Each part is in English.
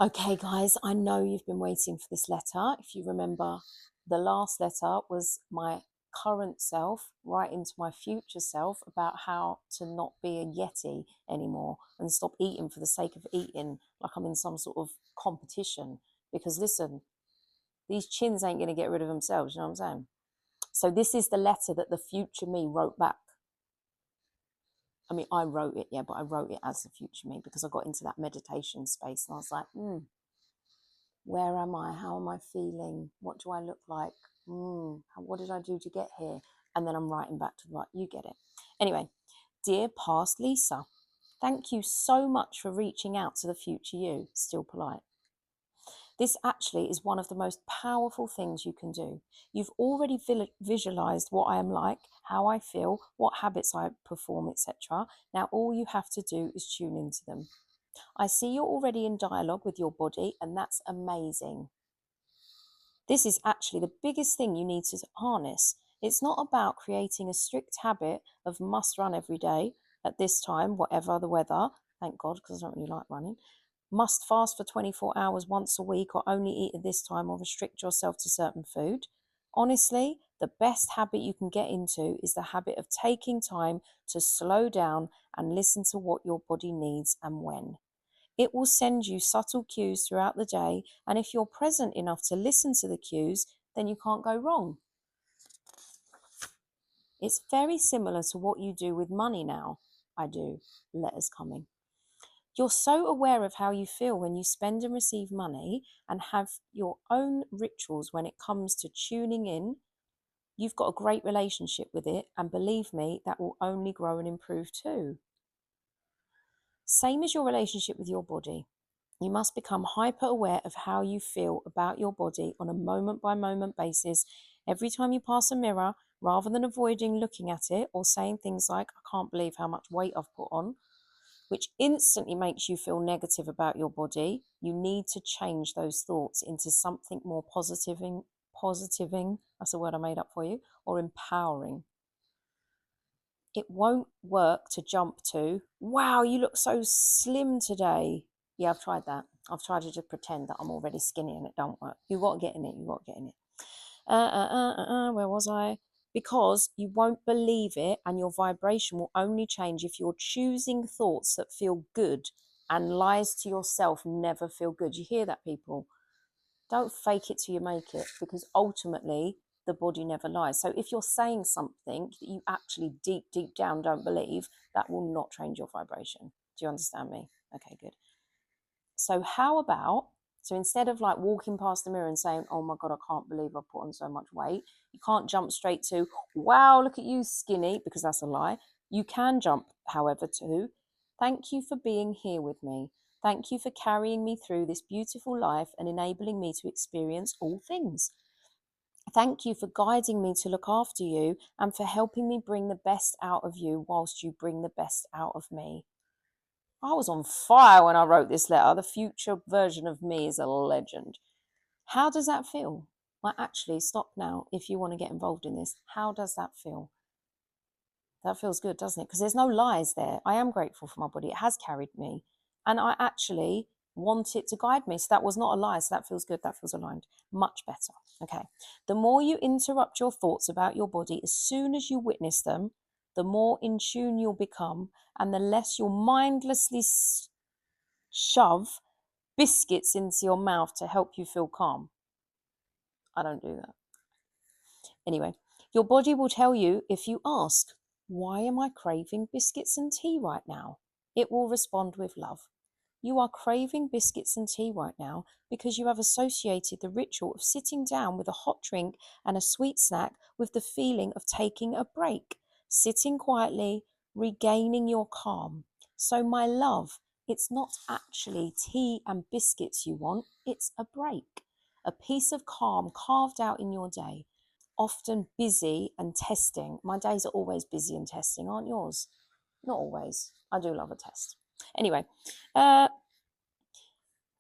Okay, guys, I know you've been waiting for this letter. If you remember, the last letter was my current self writing to my future self about how to not be a Yeti anymore and stop eating for the sake of eating like I'm in some sort of competition. Because listen, these chins ain't going to get rid of themselves, you know what I'm saying? So this is the letter that the future me wrote back. I mean, I wrote it, yeah, but I wrote it as the future me because I got into that meditation space and I was like, where am I? How am I feeling? What do I look like? What did I do to get here? And then I'm writing back to the right, you get it. Anyway, dear past Lisa, thank you so much for reaching out to the future you, still polite. This actually is one of the most powerful things you can do. You've already visualized what I am like, how I feel, what habits I perform, etc. Now all you have to do is tune into them. I see you're already in dialogue with your body, and that's amazing. This is actually the biggest thing you need to harness. It's not about creating a strict habit of must run every day at this time, whatever the weather. Thank God, because I don't really like running. Must fast for 24 hours once a week, or only eat at this time, or restrict yourself to certain food. Honestly, the best habit you can get into is the habit of taking time to slow down and listen to what your body needs and when. It will send you subtle cues throughout the day, and if you're present enough to listen to the cues, then you can't go wrong. It's very similar to what you do with money now. I do. Letters coming. You're so aware of how you feel when you spend and receive money and have your own rituals when it comes to tuning in. You've got a great relationship with it, and believe me, that will only grow and improve too. Same as your relationship with your body. You must become hyper aware of how you feel about your body on a moment by moment basis every time you pass a mirror, rather than avoiding looking at it or saying things like, I can't believe how much weight I've put on, which instantly makes you feel negative about your body. You need to change those thoughts into something more positiving, that's a word I made up for you, or empowering. It won't work to jump to, wow, you look so slim today. Yeah, I've tried that. I've tried to just pretend that I'm already skinny and it don't work. You got to get in it. You got to get in it. Where was I? Because you won't believe it, and your vibration will only change if you're choosing thoughts that feel good, and lies to yourself never feel good. You hear that, people? Don't fake it till you make it, because ultimately the body never lies. So if you're saying something that you actually deep down don't believe, that will not change your vibration. Do you understand me? Okay, good. So how about, so instead of like walking past the mirror and saying, oh my God, I can't believe I've put on so much weight, you can't jump straight to, wow, look at you skinny, because that's a lie. You can jump, however, to, thank you for being here with me. Thank you for carrying me through this beautiful life and enabling me to experience all things. Thank you for guiding me to look after you and for helping me bring the best out of you whilst you bring the best out of me. I was on fire when I wrote this letter. The future version of me is a legend. How does that feel? Like, actually, stop now if you want to get involved in this. How does that feel? That feels good, doesn't it? Because there's no lies there. I am grateful for my body. It has carried me. And I actually want it to guide me. So that was not a lie. So that feels good. That feels aligned. Much better. Okay. The more you interrupt your thoughts about your body, as soon as you witness them, the more in tune you'll become, and the less you'll mindlessly shove biscuits into your mouth to help you feel calm. I don't do that. Anyway, your body will tell you if you ask, why am I craving biscuits and tea right now? It will respond with love. You are craving biscuits and tea right now because you have associated the ritual of sitting down with a hot drink and a sweet snack with the feeling of taking a break, sitting quietly, regaining your calm. So, my love, it's not actually tea and biscuits you want, it's a break, a piece of calm carved out in your day. Often busy and testing. My days are always busy and testing, aren't yours? Not always. I do love a test. Anyway, blah,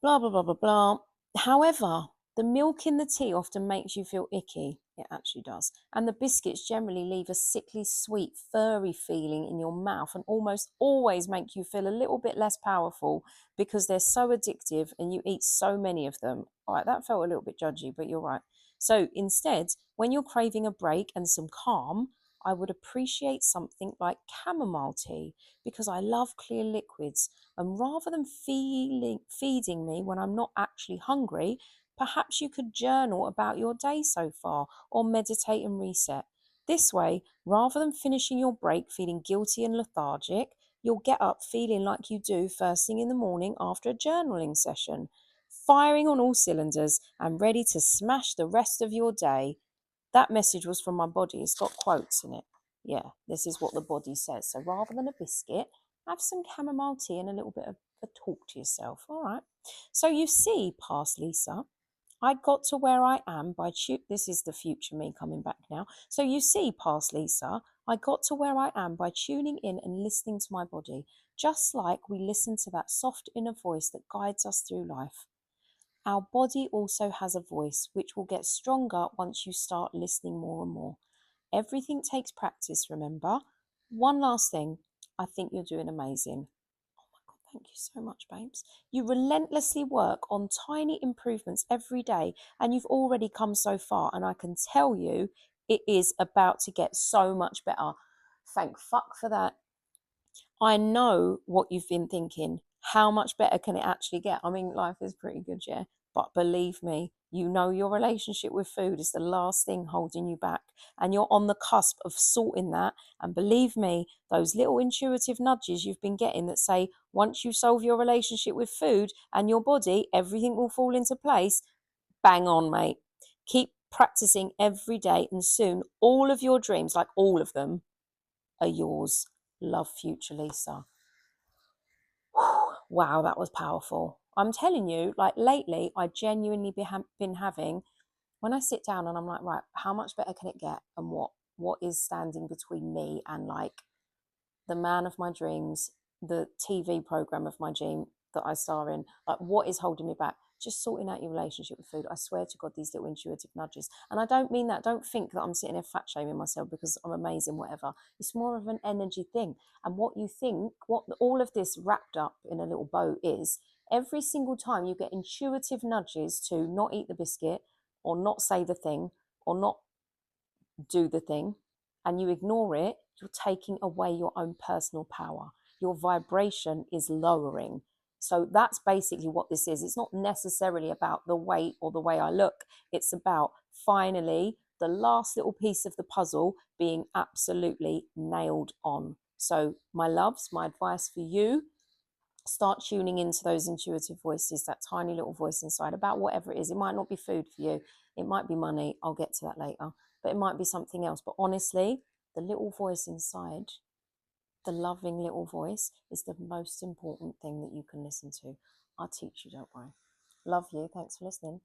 blah, blah, blah, blah. However, the milk in the tea often makes you feel icky. It actually does. And the biscuits generally leave a sickly sweet, furry feeling in your mouth and almost always make you feel a little bit less powerful because they're so addictive and you eat so many of them. All right, that felt a little bit judgy, but you're right. So instead, when you're craving a break and some calm, I would appreciate something like chamomile tea because I love clear liquids. And rather than feeding me when I'm not actually hungry, perhaps you could journal about your day so far or meditate and reset. This way, rather than finishing your break feeling guilty and lethargic, you'll get up feeling like you do first thing in the morning after a journaling session, firing on all cylinders and ready to smash the rest of your day. That message was from my body. It's got quotes in it. Yeah, this is what the body says. So rather than a biscuit, have some chamomile tea and a little bit of a talk to yourself. All right. So you see, past Lisa, I got to where I am by this is the future me coming back now. So you see, past Lisa, I got to where I am by tuning in and listening to my body, just like we listen to that soft inner voice that guides us through life. Our body also has a voice, which will get stronger once you start listening more and more. Everything takes practice, remember? One last thing, I think you're doing amazing. Oh my God, thank you so much, babes. You relentlessly work on tiny improvements every day, and you've already come so far, and I can tell you it is about to get so much better. Thank fuck for that. I know what you've been thinking. How much better can it actually get? I mean, life is pretty good, yeah. But believe me, you know your relationship with food is the last thing holding you back. And you're on the cusp of sorting that. And believe me, those little intuitive nudges you've been getting that say, once you solve your relationship with food and your body, everything will fall into place. Bang on, mate. Keep practicing every day, and soon all of your dreams, like all of them, are yours. Love, future Lisa. Wow, that was powerful. I'm telling you, like lately, I genuinely been having, when I sit down and I'm like, right, how much better can it get? And what is standing between me and like the man of my dreams, the TV program of my dream that I star in, like what is holding me back? Just sorting out your relationship with food. I swear to God, these little intuitive nudges. And I don't mean that. Don't think that I'm sitting here fat shaming myself because I'm amazing, whatever. It's more of an energy thing. And what you think, what all of this wrapped up in a little bow is, every single time you get intuitive nudges to not eat the biscuit or not say the thing or not do the thing and you ignore it, you're taking away your own personal power. Your vibration is lowering. So that's basically what this is. It's not necessarily about the weight or the way I look. It's about finally the last little piece of the puzzle being absolutely nailed on. So, my loves, my advice for you, start tuning into those intuitive voices, that tiny little voice inside about whatever it is. It might not be food for you, it might be money. I'll get to that later, but it might be something else. But honestly, the little voice inside, the loving little voice, is the most important thing that you can listen to. I'll teach you, don't worry. Love you. Thanks for listening.